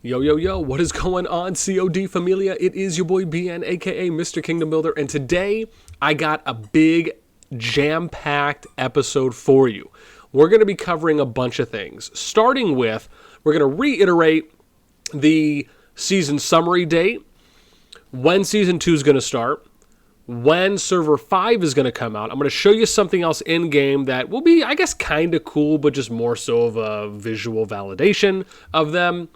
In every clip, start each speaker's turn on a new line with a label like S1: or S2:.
S1: Yo, yo, yo, what is going on, CoD Familia? It is your boy BN, aka Mr. Kingdom Builder, and today I got a big, jam-packed episode for you. We're going to be covering a bunch of things, starting with, we're going to reiterate the season summary date, when Season 2 is going to start, when Server 5 is going to come out. I'm going to show you something else in-game that will be, I guess, kind of cool, but just more so of a visual validation of them.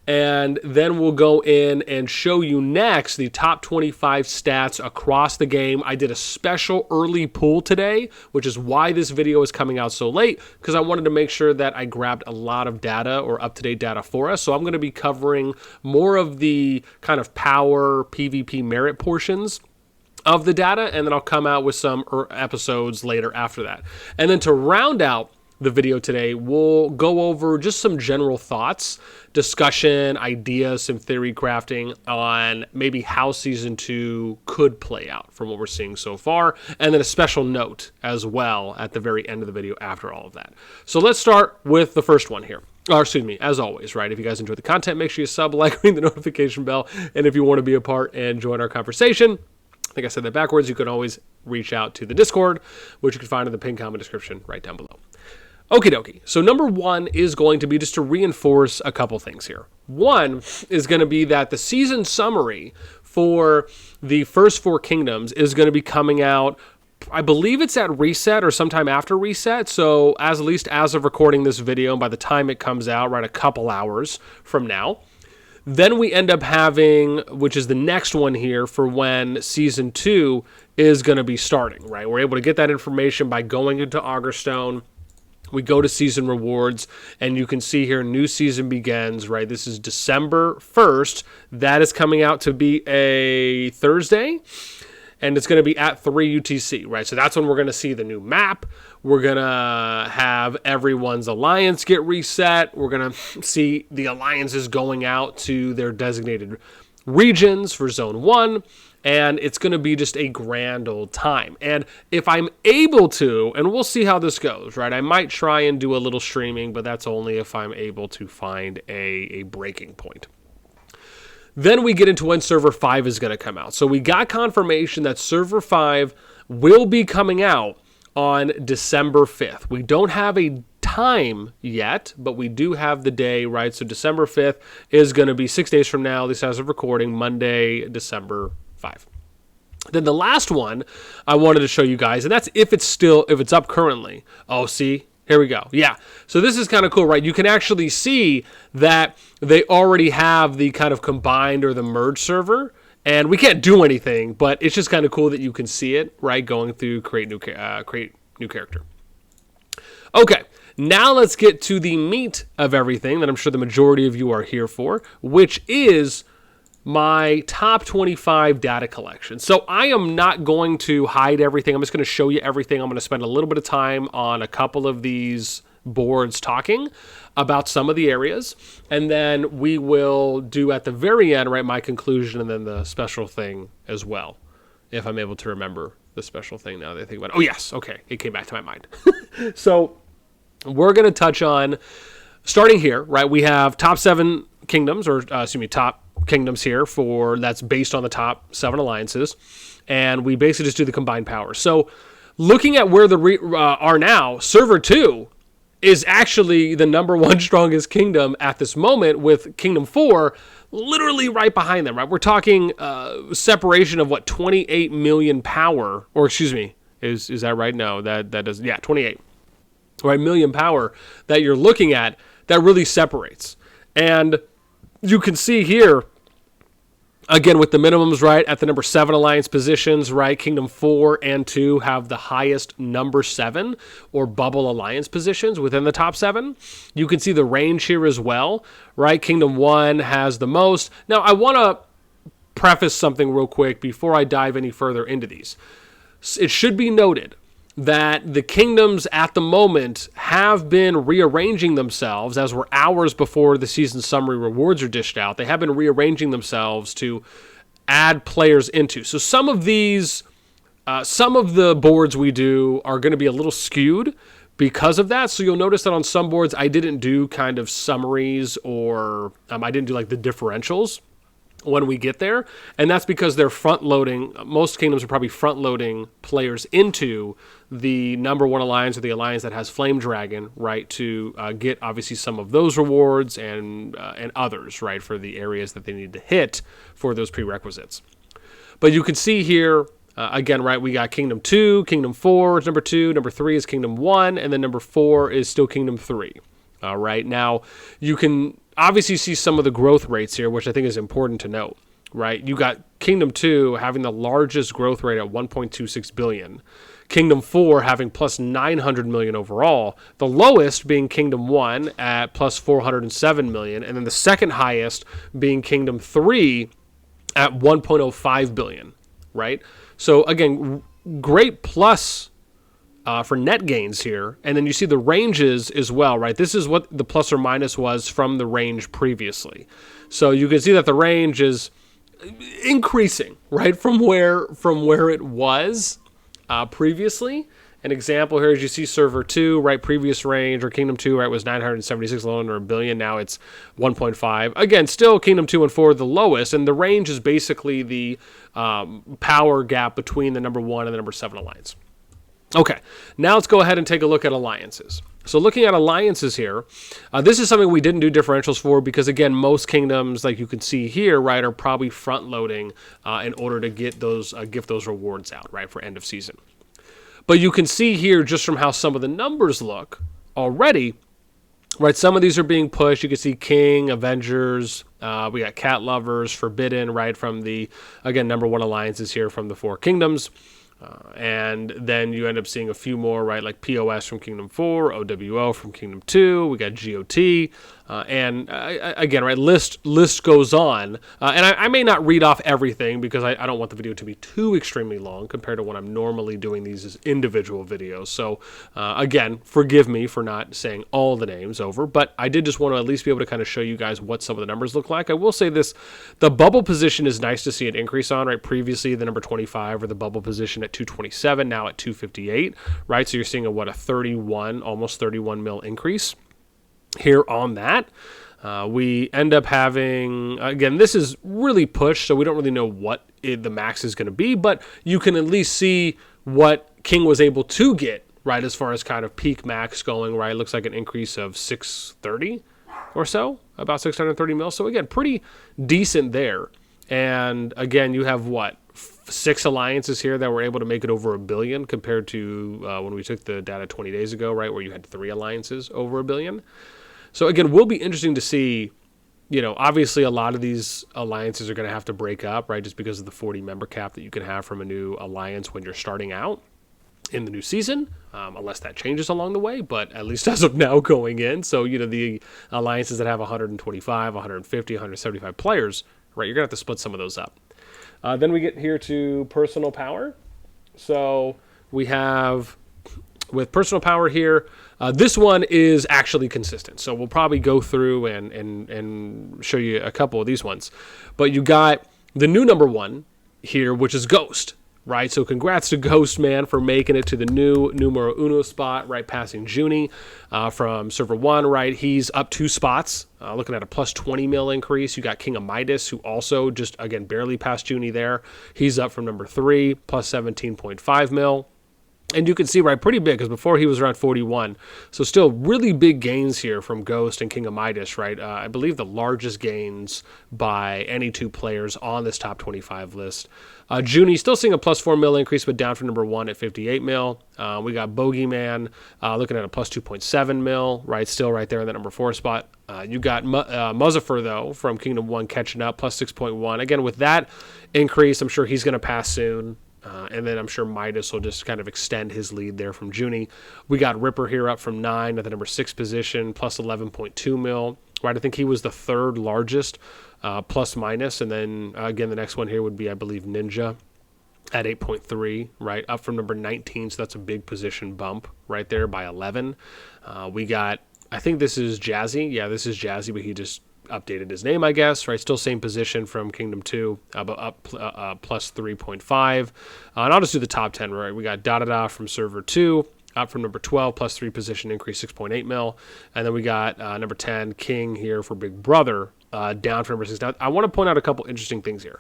S1: And then we'll go in and show you next the top 25 stats across the game. I did a special early pool today, which is why this video is coming out so late, because I wanted to make sure that I grabbed a lot of data or up-to-date data for us. So I'm going to be covering more of the kind of power PvP merit portions of the data, and then I'll come out with some episodes later after that. And then to round out the video today, we'll go over just some general thoughts, discussion, ideas, some theory crafting on maybe how Season 2 could play out from what we're seeing so far, and then a special note as well at the very end of the video after all of that. So let's start with the first one here. Or excuse me, as always, right? If you guys enjoy the content, make sure you sub, like, ring the notification bell, and if you want to be a part and join our conversation, I think I said that backwards, you can always reach out to the Discord, which you can find in the pinned comment description right down below. Okie dokie. So number one is going to be just to reinforce a couple things here. One is going to be that the season summary for the first four kingdoms is going to be coming out, I believe it's at reset or sometime after reset. So at least as of recording this video, by the time it comes out, right, a couple hours from now. Then we end up having, which is the next one here, for when Season 2 is going to be starting, right? We're able to get that information by going into Augerstone. We go to Season Rewards, and you can see here, new season begins, right? This is December 1st. That is coming out to be a Thursday, and it's going to be at 3 UTC, right? So that's when we're going to see the new map. We're going to have everyone's alliance get reset. We're going to see the alliances going out to their designated regions for Zone 1. And it's going to be just a grand old time. And if I'm able to, and we'll see how this goes, right? I might try and do a little streaming, but that's only if I'm able to find a breaking point. Then we get into when Server 5 is going to come out. So we got confirmation that Server 5 will be coming out on December 5th. We don't have a time yet, but we do have the day, right? So December 5th is going to be 6 days from now, at least as of recording, Monday, December 5. Then the last one I wanted to show you guys, and that's if it's up currently. Oh, see? Here we go. Yeah. So this is kind of cool, right? You can actually see that they already have the kind of combined or the merge server, and we can't do anything, but it's just kind of cool that you can see it, right? Going through create new character. Okay. Now let's get to the meat of everything that I'm sure the majority of you are here for, which is my top 25 data collection. So I am not going to hide everything. I'm just going to show you everything. I'm going to spend a little bit of time on a couple of these boards talking about some of the areas. And then we will do at the very end, right, my conclusion and then the special thing as well. If I'm able to remember the special thing now that I think about it. Oh, yes. Okay. It came back to my mind. So we're going to touch on, starting here, right, we have top 7 kingdoms, or top kingdoms here that's based on the top 7 alliances, and we basically just do the combined power. So looking at where are now, Server 2 is actually the number 1 strongest kingdom at this moment, with Kingdom 4 literally right behind them, right? We're talking separation of 28 million power, or excuse me, is that right? No, that doesn't, yeah, 28, right, million power that you're looking at that really separates. And you can see here, again, with the minimums, right, at the number 7 alliance positions, right, Kingdom 4 and 2 have the highest number 7 or bubble alliance positions within the top 7. You can see the range here as well, right? Kingdom 1 has the most. Now, I want to preface something real quick before I dive any further into these. It should be noted that the kingdoms at the moment have been rearranging themselves as we're hours before the season summary rewards are dished out. They have been rearranging themselves to add players into. So some of the boards we do are going to be a little skewed because of that. So you'll notice that on some boards, I didn't do kind of summaries or I didn't do like the differentials when we get there. And that's because they're front loading. Most kingdoms are probably front loading players into the number one alliance or the alliance that has Flame Dragon, right? To get obviously some of those rewards and others, right? For the areas that they need to hit for those prerequisites. But you can see here, again, right, we got Kingdom 2, Kingdom 4 is number 2, number 3 is Kingdom 1, and then number 4 is still Kingdom 3. All right, now you can obviously see some of the growth rates here, which I think is important to note, right? You got Kingdom 2 having the largest growth rate at 1.26 billion. Kingdom 4 having plus 900 million overall, the lowest being Kingdom 1 at plus 407 million, and then the second highest being Kingdom 3 at 1.05 billion, right? So again, great plus for net gains here. And then you see the ranges as well, right? This is what the plus or minus was from the range previously. So you can see that the range is increasing, right, from where it was previously. An example here is you see server 2, right, previous range, or Kingdom 2, right, was 976, a little under a billion. Now it's 1.5. Again, still Kingdom 2 and 4 the lowest, and the range is basically the power gap between the number 1 and the number 7 alliance. Okay, now let's go ahead and take a look at alliances. So looking at alliances here, this is something we didn't do differentials for because, again, most kingdoms, like you can see here, right, are probably front-loading in order to get those gift those rewards out, right, for end of season. But you can see here just from how some of the numbers look already, right, some of these are being pushed. You can see King, Avengers, we got Cat Lovers, Forbidden, right, from the, again, number 1 alliances here from the 4 kingdoms. And then you end up seeing a few more, right, like POS from Kingdom 4, OWO from Kingdom 2, we got GOT, and again, right, list goes on. And I may not read off everything because I don't want the video to be too extremely long compared to when I'm normally doing these as individual videos. So again, forgive me for not saying all the names over, but I did just want to at least be able to kind of show you guys what some of the numbers look like. I will say this, the bubble position is nice to see an increase on, right? Previously, the number 25 or the bubble position at 227, now at 258, right? So you're seeing a 31, almost 31 mil increase here on that. We end up having, again, this is really pushed, so we don't really know what the max is going to be, but you can at least see what King was able to get, right, as far as kind of peak max going, right? It looks like an increase of 630 or so, about 630 mil. So again, pretty decent there. And again, you have 6 alliances here that were able to make it over $1 billion compared to when we took the data 20 days ago, right, where you had 3 alliances over $1 billion. So again, will be interesting to see, you know, obviously a lot of these alliances are going to have to break up, right, just because of the 40 member cap that you can have from a new alliance when you're starting out in the new season, unless that changes along the way, but at least as of now going in. So, you know, the alliances that have 125, 150, 175 players, right, you're going to have to split some of those up. Then we get here to personal power. So we have, with personal power here, this one is actually consistent. So we'll probably go through and show you a couple of these ones. But you got the new number 1 here, which is Ghost, right? So congrats to Ghost, man, for making it to the new numero uno spot, right, passing Junie from server 1, right? He's up 2 spots, looking at a plus 20 mil increase. You got King of Midas, who also just, again, barely passed Junie there. He's up from number 3, plus 17.5 mil. And you can see, right, pretty big, because before he was around 41. So still really big gains here from Ghost and King of Midas, right? I believe the largest gains by any 2 players on this top 25 list. Junie still seeing a plus 4 mil increase, but down from number 1 at 58 mil. We got Bogeyman looking at a plus 2.7 mil, right? Still right there in that number 4 spot. You got Muzaffer, though, from Kingdom 1 catching up, plus 6.1. Again, with that increase, I'm sure he's going to pass soon. And then I'm sure Midas will just kind of extend his lead there from Junie. We got Ripper here up from 9 at the number 6 position, plus 11.2 mil. Right, I think he was the 3rd largest, plus minus. And then, again, the next one here would be, I believe, Ninja at 8.3, right, up from number 19. So that's a big position bump right there by 11. We got, I think this is Jazzy. Yeah, this is Jazzy, but he just updated his name, I guess, right? Still same position from Kingdom 2, but up plus 3.5. And I'll just do the top 10, right? We got Da from server 2, up from number 12, plus 3 position increase, 6.8 mil. And then we got number 10, King here for Big Brother, down from number 6. Now, I want to point out a couple interesting things here.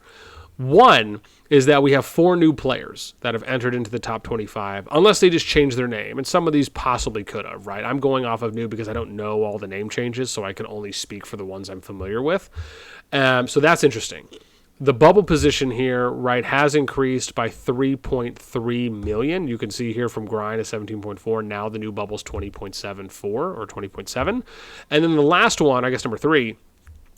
S1: One is that we have 4 new players that have entered into the top 25, unless they just changed their name. And some of these possibly could have, right? I'm going off of new because I don't know all the name changes, so I can only speak for the ones I'm familiar with. So that's interesting. The bubble position here, right, has increased by 3.3 million. You can see here from grind to 17.4. Now the new bubble's 20.74 or 20.7. And then the last one, I guess number 3,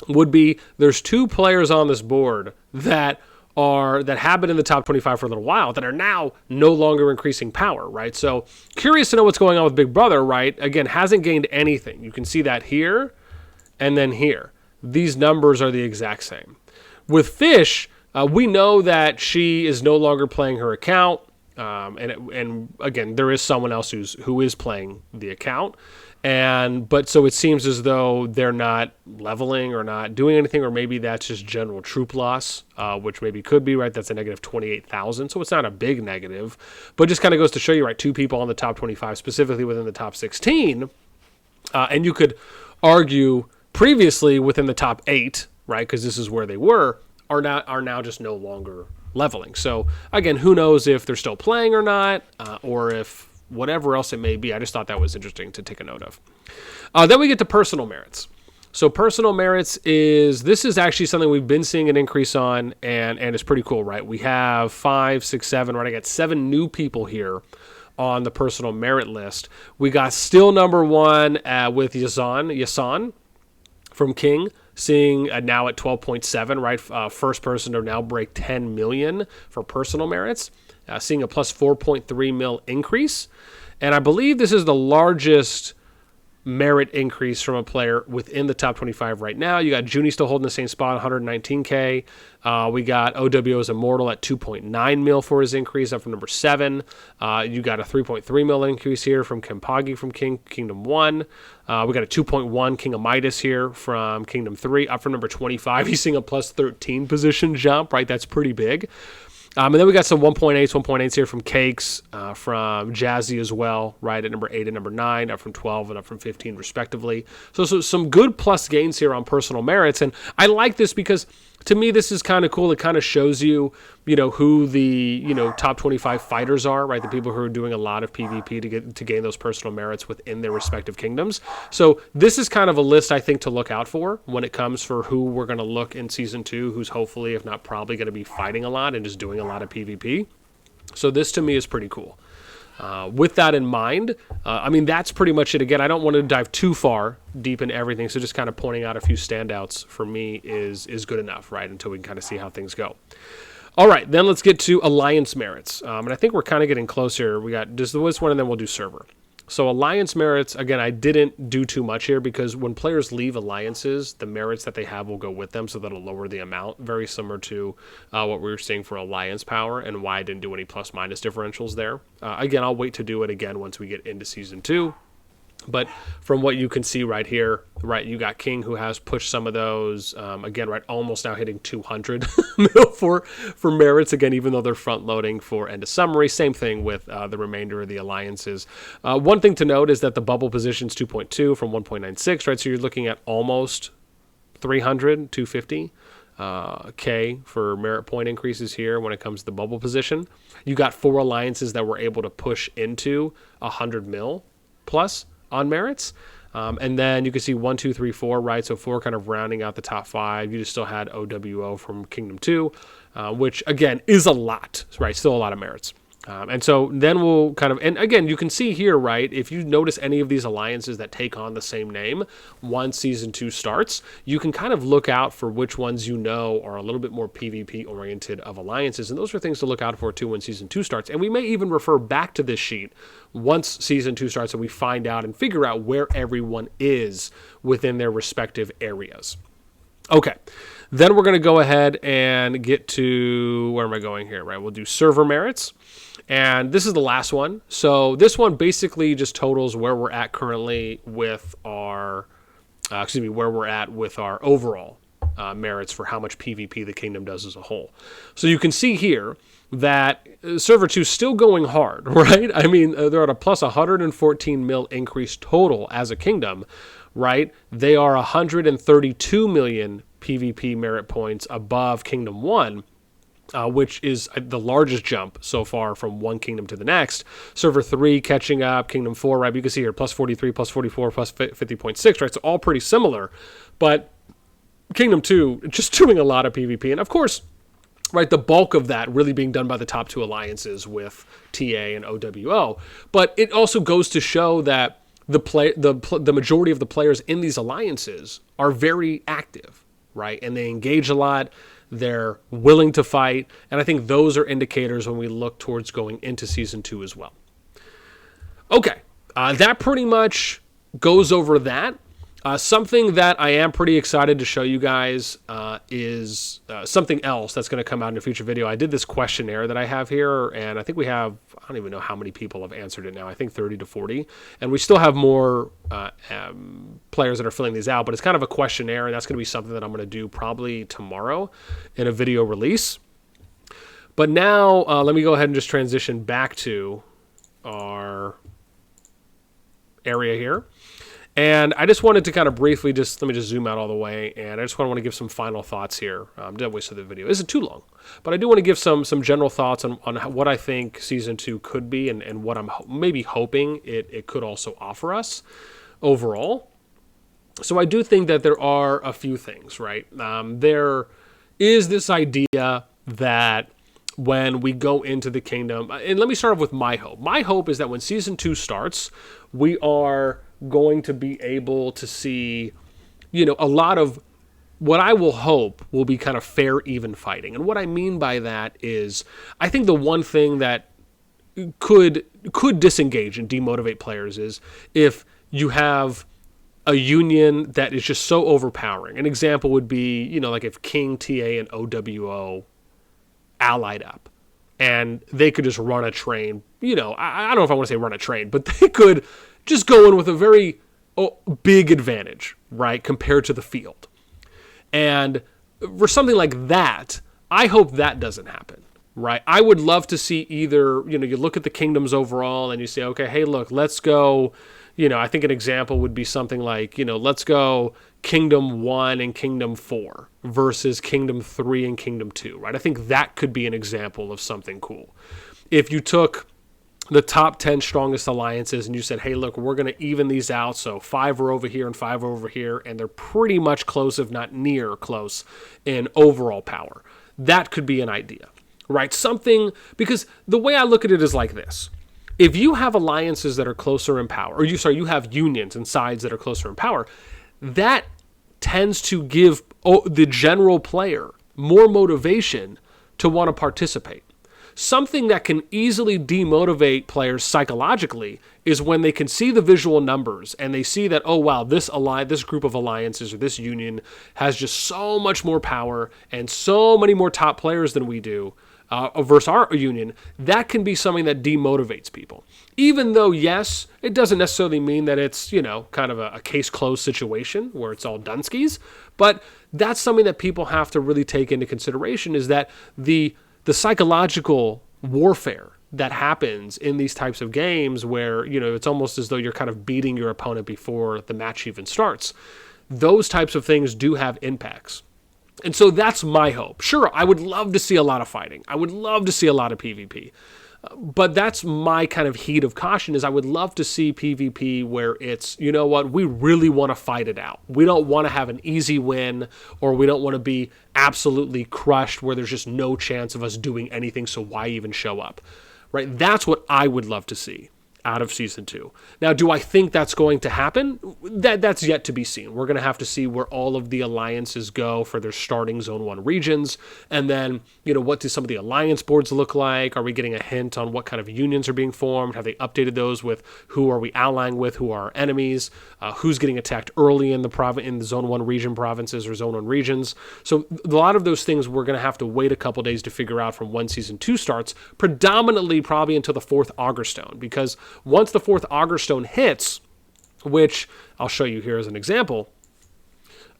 S1: would be there's 2 players on this board that have been in the top 25 for a little while that are now no longer increasing power, right? So curious to know what's going on with Big Brother, right? Again, hasn't gained anything. You can see that here and then here. These numbers are the exact same. With Fish, we know that she is no longer playing her account, and again, there is someone else who is playing the account. But so it seems as though they're not leveling or not doing anything, or maybe that's just general troop loss, which maybe could be, right? That's a negative 28,000. So it's not a big negative, but just kind of goes to show you, right? 2 people on the top 25, specifically within the top 16. And you could argue previously within the top 8, right? Because this is where they were, are now just no longer leveling. So again, who knows if they're still playing or not, or if whatever else it may be. I just thought that was interesting to take a note of. Then we get to personal merits. So personal merits this is actually something we've been seeing an increase on, and it's pretty cool, right? We have 5, 6, 7, right? I got 7 new people here on the personal merit list. We got still number 1 with Yasan from King, seeing now at 12.7, right? First person to now break 10 million for personal merits. Seeing a plus 4.3 mil increase. And I believe this is the largest merit increase from a player within the top 25 right now. You got Junie still holding the same spot, 119K. We got OWO as Immortal at 2.9 mil for his increase, up from number 7. You got a 3.3 mil increase here from Kempagi from Kingdom 1. We got a 2.1 King of Midas here from Kingdom 3, up from number 25. He's seeing a plus 13 position jump, right? That's pretty big. And then we got some 1.8s here from Cakes, from Jazzy as well, right, at number 8 and number 9, up from 12 and up from 15 respectively. So some good plus gains here on personal merits. And I like this because to me this is kind of cool. It kind of shows you, who the, top 25 fighters are, right? The people who are doing a lot of PvP to gain those personal merits within their respective kingdoms. So this is kind of a list I think to look out for when it comes for who we're going to look in Season 2, who's hopefully, if not probably, going to be fighting a lot and just doing a lot of PvP. So this to me is pretty cool. With that in mind, that's pretty much it. Again, I don't want to dive too far deep into everything, so just kind of pointing out a few standouts for me is good enough, right, until we can kind of see how things go. All right, then let's get to Alliance merits. And I think we're kind of getting closer. We got just this one, and then we'll do server. So Alliance merits, again, I didn't do too much here because when players leave alliances, the merits that they have will go with them, so that'll lower the amount, very similar to what we were seeing for Alliance power and why I didn't do any plus-minus differentials there. Again, I'll wait to do it again once we get into Season 2. But from what you can see right here, right, you got King who has pushed some of those, again, right, almost now hitting 200 mil for merits, again, even though they're front-loading for end of summary. Same thing with the remainder of the alliances. One thing to note is that the bubble position's 2.2 from 1.96, right, so you're looking at almost 300, 250 K for merit point increases here when it comes to the bubble position. You got 4 alliances that were able to push into 100 mil plus on merits. And then you can see 1, 2, 3, 4, right? So 4 kind of rounding out the top 5. You just still had OWO from Kingdom 2, which again is a lot, right? Still a lot of merits. And so then we'll kind of, and again, you can see here, right, if you notice any of these alliances that take on the same name once Season 2 starts, you can kind of look out for which ones are a little bit more PvP oriented of alliances. And those are things to look out for too when Season 2 starts. And we may even refer back to this sheet once Season 2 starts and we find out and figure out where everyone is within their respective areas. Okay, then we're going to go ahead and get to, where am I going here, right? We'll do server merits. And this is the last one. So this one basically just totals where we're at currently with our, where we're at with our overall merits for how much PvP the kingdom does as a whole. So you can see here that Server 2 is still going hard, right? I mean, they're at a plus 114 mil increase total as a kingdom, right? They are 132 million PvP merit points above Kingdom 1, which is the largest jump so far from one kingdom to the next. Server 3 catching up, Kingdom 4, right? You can see here, plus 43, plus 44, plus 50.6, right? So all pretty similar, but Kingdom 2 just doing a lot of PvP. And of course, right, the bulk of that really being done by the top two alliances with TA and OWO. But it also goes to show that the majority of the players in these alliances are very active, right? And they engage a lot. They're willing to fight. And I think those are indicators when we look towards going into Season 2 as well. Okay, that pretty much goes over that. Something that I am pretty excited to show you guys is something else that's going to come out in a future video. I did this questionnaire that I have here, and I think we have, I don't even know how many people have answered it now. I think 30 to 40. And we still have more players that are filling these out, but it's kind of a questionnaire, and that's going to be something that I'm going to do probably tomorrow in a video release. But now, let me go ahead and just transition back to our area here. And I just wanted to kind of briefly let me just zoom out all the way, and I just want to give some final thoughts here. Don't waste the video. It isn't too long, but I do want to give some general thoughts on what I think Season 2 could be and what I'm maybe hoping it could also offer us overall. So I do think that there are a few things, right? There is this idea that when we go into the kingdom, and let me start off with my hope. My hope is that when Season 2 starts, we are going to be able to see, a lot of what I will hope will be kind of fair, even fighting. And what I mean by that is, I think the one thing that could disengage and demotivate players is if you have a union that is just so overpowering. An example would be, like if King, TA, and OWO allied up, and they could just run a train. I don't know if I want to say run a train, but they could just go in with a very big advantage, right, compared to the field. And for something like that, I hope that doesn't happen, right? I would love to see either, you look at the kingdoms overall and you say, okay, hey, look, let's go, I think an example would be something like, let's go Kingdom 1 and Kingdom 4 versus Kingdom 3 and Kingdom 2, right? I think that could be an example of something cool. If you took the top 10 strongest alliances and you said, hey, look, we're going to even these out. So 5 are over here and 5 are over here, and they're pretty much close, if not near close, in overall power. That could be an idea, right? Something, because the way I look at it is like this. If you have alliances that are closer in power, or you have unions and sides that are closer in power, that tends to give the general player more motivation to want to participate. Something that can easily demotivate players psychologically is when they can see the visual numbers and they see that, oh, wow, this group of alliances or this union has just so much more power and so many more top players than we do versus our union. That can be something that demotivates people. Even though, yes, it doesn't necessarily mean that it's, kind of a case closed situation where it's all Dunskies, but that's something that people have to really take into consideration, is that the psychological warfare that happens in these types of games where, it's almost as though you're kind of beating your opponent before the match even starts. Those types of things do have impacts. And so that's my hope. Sure, I would love to see a lot of fighting. I would love to see a lot of PvP. But that's my kind of heat of caution, is I would love to see PvP where it's, we really want to fight it out. We don't want to have an easy win, or we don't want to be absolutely crushed where there's just no chance of us doing anything, so why even show up, right? That's what I would love to see out of Season 2. Now, do I think that's going to happen? That's yet to be seen. We're going to have to see where all of the alliances go for their starting Zone 1 regions, and then, what do some of the alliance boards look like? Are we getting a hint on what kind of unions are being formed? Have they updated those with who are we allying with, who are our enemies, who's getting attacked early in the Zone 1 region provinces or Zone 1 regions? So a lot of those things we're going to have to wait a couple days to figure out from when Season 2 starts, predominantly probably until the 4th Augur Stone, because once the 4th Augur Stone hits, which I'll show you here as an example,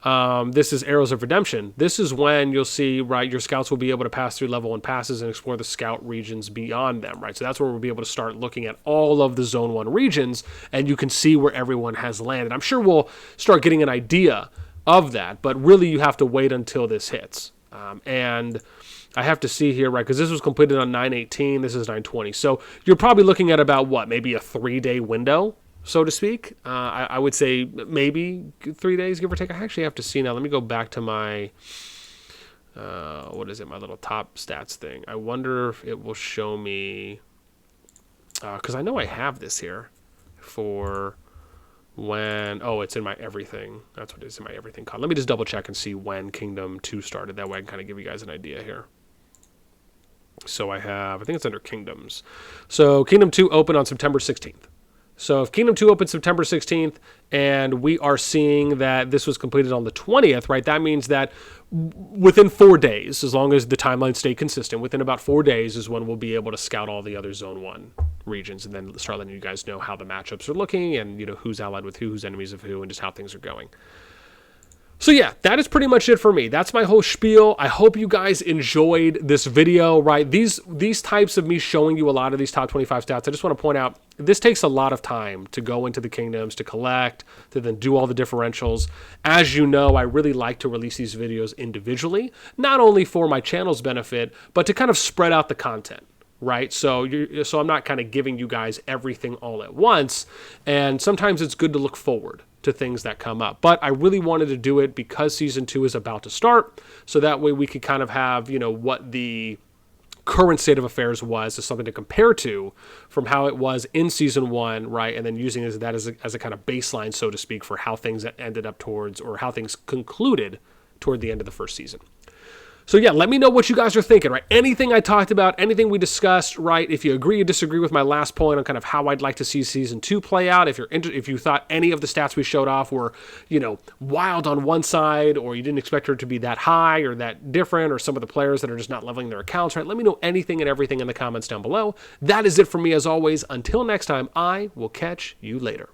S1: This is Arrows of Redemption. This is when you'll see, right, your scouts will be able to pass through level 1 passes and explore the scout regions beyond them, right? So that's where we'll be able to start looking at all of the Zone 1 regions, and you can see where everyone has landed. I'm sure we'll start getting an idea of that, but really you have to wait until this hits. And I have to see here, right, because this was completed on 9/18, this is 9/20. So you're probably looking at about, what, maybe a 3-day window, so to speak. I would say maybe 3 days, give or take. I actually have to see now. Let me go back to my, what is it, my little top stats thing. I wonder if it will show me, because I know I have this here for when, oh, it's in my everything. That's what it is, in my everything column. Let me just double check and see when Kingdom 2 started. That way I can kind of give you guys an idea here. So I think it's under Kingdoms. So Kingdom 2 opened on September 16th. So if Kingdom 2 opened September 16th and we are seeing that this was completed on the 20th, right, that means that within 4 days, as long as the timelines stay consistent, within about 4 days is when we'll be able to scout all the other Zone 1 regions and then start letting you guys know how the matchups are looking and, you know, who's allied with who, who's enemies of who, and just how things are going. So yeah, that is pretty much it for me. That's my whole spiel. I hope you guys enjoyed this video, right? These types of me showing you a lot of these top 25 stats, I just want to point out, this takes a lot of time to go into the kingdoms, to collect, to then do all the differentials. As you know, I really like to release these videos individually, not only for my channel's benefit, but to kind of spread out the content. Right, so I'm not kind of giving you guys everything all at once, and sometimes it's good to look forward to things that come up. But I really wanted to do it because Season 2 is about to start, so that way we could kind of have, you know, what the current state of affairs was as something to compare to from how it was in Season 1, right, and then using that as a kind of baseline, so to speak, for how things ended up towards, or how things concluded toward the end of the first season. So yeah, let me know what you guys are thinking, right? Anything I talked about, anything we discussed, right? If you agree or disagree with my last point on kind of how I'd like to see Season 2 play out, if you thought any of the stats we showed off were, you know, wild on one side, or you didn't expect her to be that high or that different, or some of the players that are just not leveling their accounts, right? Let me know anything and everything in the comments down below. That is it for me as always. Until next time, I will catch you later.